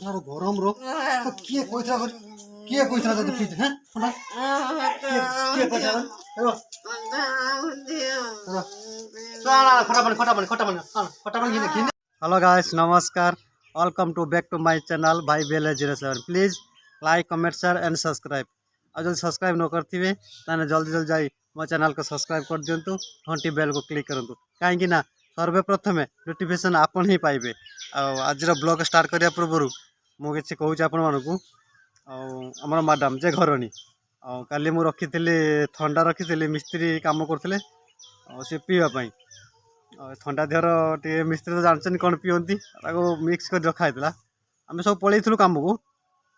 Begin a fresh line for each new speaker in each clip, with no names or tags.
গরম রো কিয়ে কইছরা কিয়ে কইছরা তো ফ্রিজ হ্যাঁ কিয়ে কইছরা हेलो गाइस नमस्कार welcome to back to my channel भाई बेले 07 please like comment share and subscribe और जो सब्सक्राइब न करथिबे ताने जल्दी जल्दी जाई मो चैनल को सब्सक्राइब कर दियंतु घंटी बेल को क्लिक करंतु काहेकि ना सर्वप्रथम नोटिफिकेशन आपन ही पाइबे आज ब्लॉग स्टार्ट करिया पूर्व मु किछि कहूछि आपन मानकु हमर मैडम जे घरनी काली मु रखिथिली ठंडा रखिथिली मिस्त्री काम करथिले से पीवा पाई ठंडा देहर टे मिस्त्री तो जानते कौन पीती मिक्स कर रखा आम सब पलैलु कम को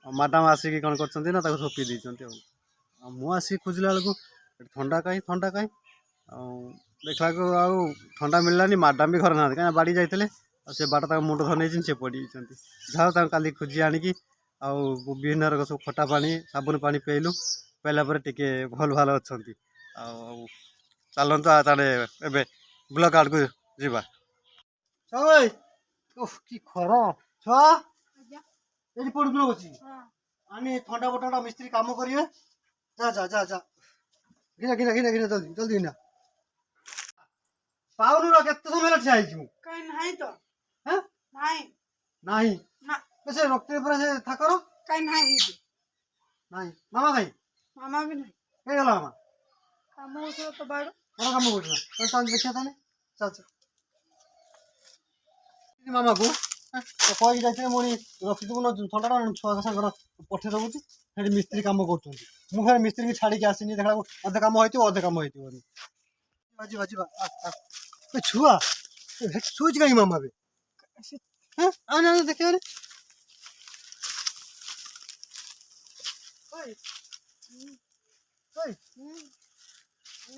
मैडम आसिक कौन कर सब पी देते मुझे खोजला बेलू ठंडा कहीं देखा ठंडा मिललानी मैडम भी घर ना कहीं बाड़ी जाते से बाट मुंड धन से पड़ जाओ काली खोजी आणिकी विभिन्न रक सब खटा पानी साबुन पानी पेलु पेला टे भल भाल अच्छा चलतु ताले ए ब्लॉक आड़ को जीवा कि खर छुआ ये पड़ू बस आनी ठंडा बटा मिस्त्री काम करेंगे जा जा जा जा घिना घिना घिना घिना जल्दी जल्दी घिना पाउनु र केते समय ठिया आइछु
कहीं नहीं तो
हैं
नहीं
नहीं
ना
कैसे रखते पर से थाकरो
कहीं नहीं
नहीं मामा भाई
मामा भी नहीं
के गला मामा
काम हो तो बाड़ो
कौन काम करछन तो देखिया ताने चल चल मामा को तो कहि जाइते मोनी रखि दबो न ठंडा छुआ का संगर पठे दबुची हेडी मिस्त्री काम करछन मु फेर मिस्त्री की छाड़ी के आसीनी देखला अधे काम होइतो अधे काम होइतो बाजी बाजी बा ए छुआ सोच गई मामा बे हैं आने आने देखियो रे ओए ओए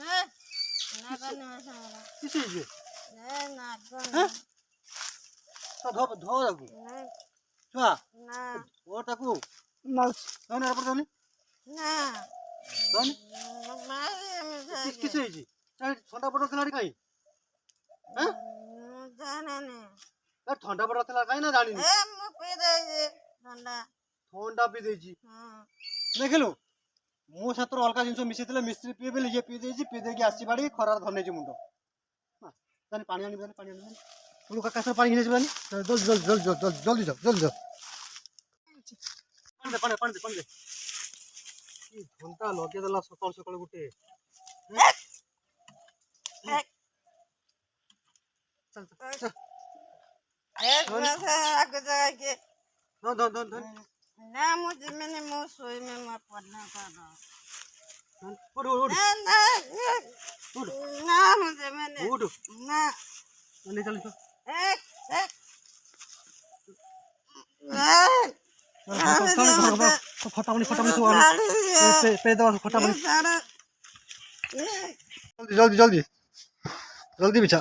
ना करने में सारा
किसी जे
ना
हैं तो धो धो दबु छुआ
ना
ओ ताकू
मौज
दोने पर दोने
ना
दोने
मारे में
किसी जे ठंडा पड़ो खिलाड़ी कहीं हैं
जाने ने
ठंडा पड़ो खिला कहीं ना जानी
ए मु पी दे ठंडा
ठंडा पी देजी
हां
देखिलु मो सातर अलग जिन मिसेले मिस्त्री पी बेले ये पी देजी पी देकी आसी बाड़ी खरार धरने मुंड जानी पानी आनी पानी आनी पुरु काका से पानी हिने जबानी जल्दी जल्दी जल्दी जल्दी जल्दी जाओ जल्दी जाओ पानी पानी पानी दे ई घंटा लगे देला सकाळ सकाळ गुटे चल चल
एक बार आगे जाके
धन धन धन धन
ना मुझे मैंने मुंह सोई में मत पड़ना पड़ा
उठ उठ
ना ना
उठ
ना मुझे मैंने
उठ
ना
ले चल चल
एक
फटाफट फटाफट पे दो फटाफट जल्दी जल्दी जल्दी जल्दी बिछा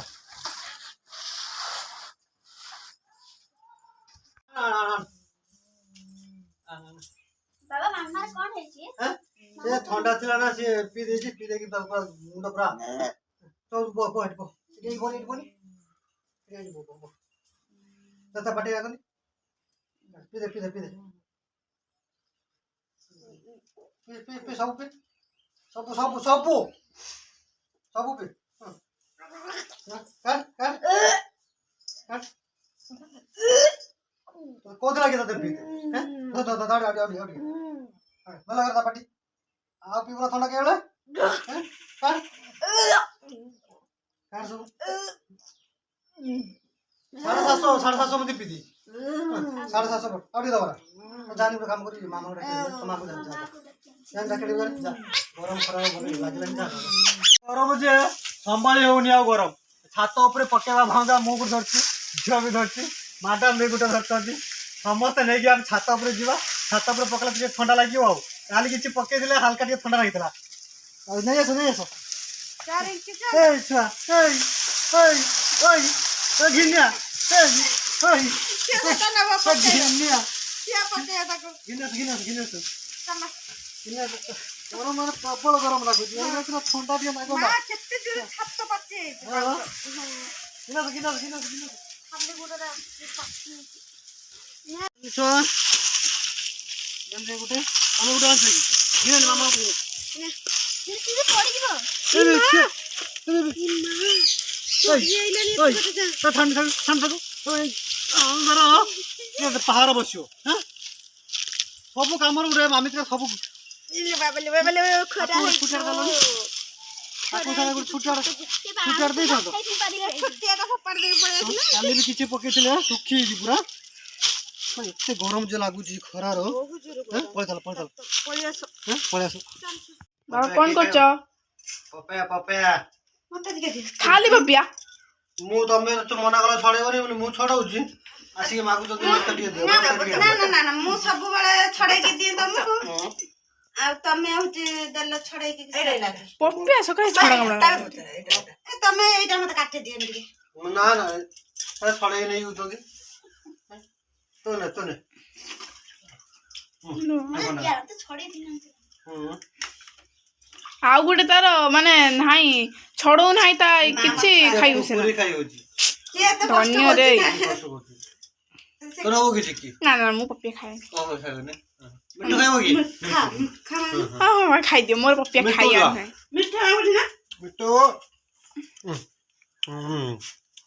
बाबा मामा कौन है जी
ये ठंडा थिला ना से पी देजी पी देकी मुंड पूरा तो बो बो हट बो ये बोली ये बो तता पटे आगनी पी दे पी दे पे सब पे सब सब सब सब पे कर कर कर कोद लगे तो पी हैं तो दाड़ी आड़ी आड़ी आड़ी भला करता पाटी आप पीवला ठंडा के बेले हैं कर कर सब 750 में पी दी 750 आड़ी दबरा जानी काम करी मामा रे मामा को जा जान जाके जा गरम खराब बोले लागलन जा गरम जे संभाली होनी आ गरम छात ऊपर पकेवा भांगा मु को धरछि झियो भी धरछि मैडम भी गुटा धरछि समस्त नहीं कि हम छात ऊपर जीवा छात ऊपर पकला टे ठंडा लागियो आ काली किछि पके दिले हल्का टे ठंडा लागितला नहीं ऐसो
4 इंच
ए छुआ ए गिन्या ए
क्या ना वो पके
गिन्या
क्या पके तक
गिन्या गिन्या
चला
गरम माने प्रबल गरम लागु ये ठंडा दिया ना
मां कितने दूर छत तो पके
गिन्या
हमने गुड़ा
ଛୁଆ ଯେମିତି ଗୋଟେ ଆମେ ଗୋଟେ ଆଣିଛ କି ଦିନ ମାମା ପାହାର ବସିବ ସବୁ କାମରେ ଗୋଟେ ମାମିତ୍ରା ସବୁ କାଲି ବି କିଛି ପକେଇଥିଲେ ଶୁଖି ହେଇଛି ପୁରା ଏତେ ଗରମ ଯେ ଲାଗୁଛି ଖରାର ପଳେଇ ଆସ
ବାବା କଣ କରୁଛ?
ପପେୟା
ଖାଲି ପପିଆ
ମୁଁ ତମେ ମନା କଲା ଛଡେଇବନି ବୋଲି ମୁଁ ଛଡଉଛି ଆସିକି ମାଗୁଛନ୍ତି ମତେ ଟିକେ ଦିଅ
ନା ମୁଁ ସବୁବେଳେ ଛଡେଇକି ଦିଏ ତମକୁ ଆଉ ତମେ ହଉଛି ଦେଲ ଛଡେଇକି
ପପିଆ ସକାଳେ ଛଡା
ତମେ ଏଇଟା ମତେ କାଟି ଦିଅ ଟିକେ
ନା ଛଡେଇ ନେଇ ଯାଉଛନ୍ତି ତୁ ନେ
ଆଉ ଗୋଟେ ତାର ମାନେ ନାହିଁ ଛଡଉ ନାହିଁ ତା କିଛି ଖାଇ ହୁଏ
ପୁରୀ ଖାଇ ହଉଛି
କିଏ ଏତେ କଷ୍ଟ
ଧନ୍ୟରେ
କରୁଛି?
ତୋର ହବ କିଛି କି
ନା ନା ମୁଁ ପପିଆ ଖାଏ
ଖାଇବନି ମିଠୁ ଖାଇବ କି
ହଁ ଖାଇଦିଅ ମୋର ପପିଆ ଖାଇବା ନାହିଁ
ମିଠା ହଉଛି ନା
ମିଠୁ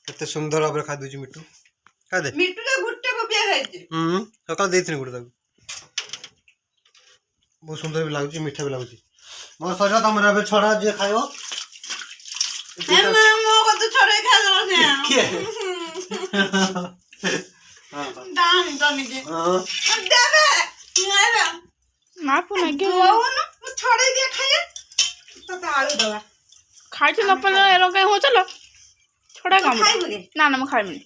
କେତେ ସୁନ୍ଦର ଭାବରେ ଖାଇ ଦଉଛି ମିଠୁ ଖାଇଦେ
ମିଠୁଟା ଗୋଟେ ପପିଆ ଖାଇଛି
ସକାଳେ ଦେଇଥିଲି ଗୋଟେ ତାକୁ ବହୁତ ସୁନ୍ଦର ବି ଲାଗୁଛି ମିଠା ବି ଲାଗୁଛି ମୋ ଶରୀର ତମର ଏବେ ଛଡା ଯିଏ ଖାଇବ
ମୋ କଥା ଛଡେଇ ଖାଇଦେଲ ଛଡେଇ ଦିଏ ଖାଇଏ ତତେ ଆଳୁ ଦବା
ଖାଇଛୁ ନ ପାରିଲେ ଏର କାଇଁ ହଉ ଚାଲ ଛଡା କାମ
ଖାଇବୁ କି
ନା ନା ମୁଁ ଖାଇବିନି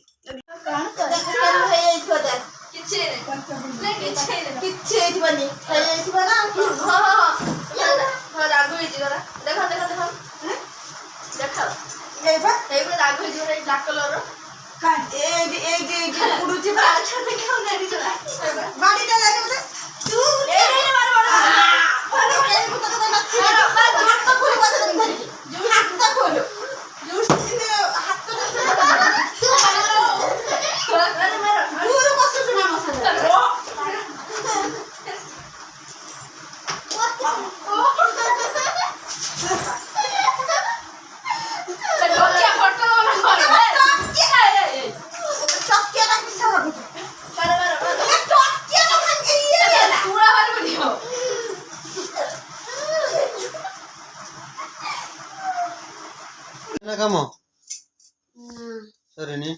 କିଛି ହେଇଥିବନି ହେଇଯାଇଥିବ ନା ଉଡୁଛି ବାଡିଟା
କାମ ସରିନି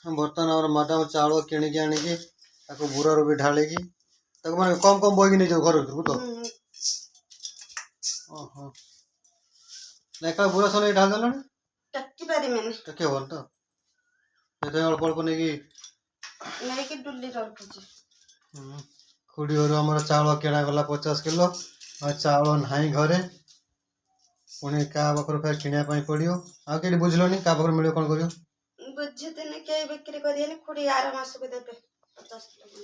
ବର୍ତ୍ତମାନ ଆମର ମାଡାମ ଚାଉଳ କିଣିକି ଆଣିକି ତାକୁ ବୁରାରୁ ବି ଢାଳିକି ତାକୁ ମାନେ କମ କମ ବହିକି ନେଇଯାଉ ଘର ଭିତରକୁ ତ ଓହୋ ଏକା ବୁରା ସହ ନେଇ ଢାଳି ଦେଲଣି
ଟେକି ପାରିବିନି
ଟେକି ହବନି ତ ସେଥିପାଇଁ ଅଳ୍ପ ଅଳ୍ପ
ନେଇକି ଡୁଲି ରଖୁଛି
ଖୁଡି ଘରୁ ଆମର ଚାଉଳ କିଣା ଗଲା 50 କିଲୋ ଆଉ ଚାଉଳ ନାହିଁ ଘରେ ପୁଣି କାହା ପାଖରୁ ଫେର କିଣିବା ପାଇଁ ପଡିବ ଆଉ କେଠି ବୁଝିଲନି କାହା ପାଖରୁ ମିଳିବ କଣ କରିବ
ବୁଝିଥିଲି କେହି ବିକ୍ରି କରିବେନି ଖୁଡି ଆର ମାସକୁ ଦେବେ 50 କିଲୋ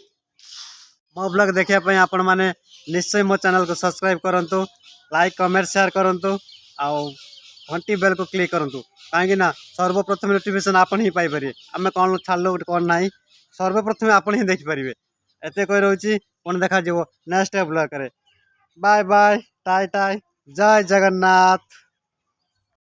ମୋ ବ୍ଲଗ ଦେଖିବା ପାଇଁ ଆପଣ ମାନେ ନିଶ୍ଚୟ ମୋ ଚ୍ୟାନେଲ को सब्सक्राइब करंतु लाइक कमेंट शेयर करंतु ଆଉ घंटी बेल को क्लिक करंतु काहेकि ना सर्वप्रथम नोटिफिकेशन आपण ही पाई परिए आमे कोन छाड़लो कोन नाही सर्वप्रथम आपण ही देखि परिबे एते कहि रहउची कोन देखा जीवो नेक्स्ट ब्लॉग करे बाय बाय टाई टाई जय जगन्नाथ।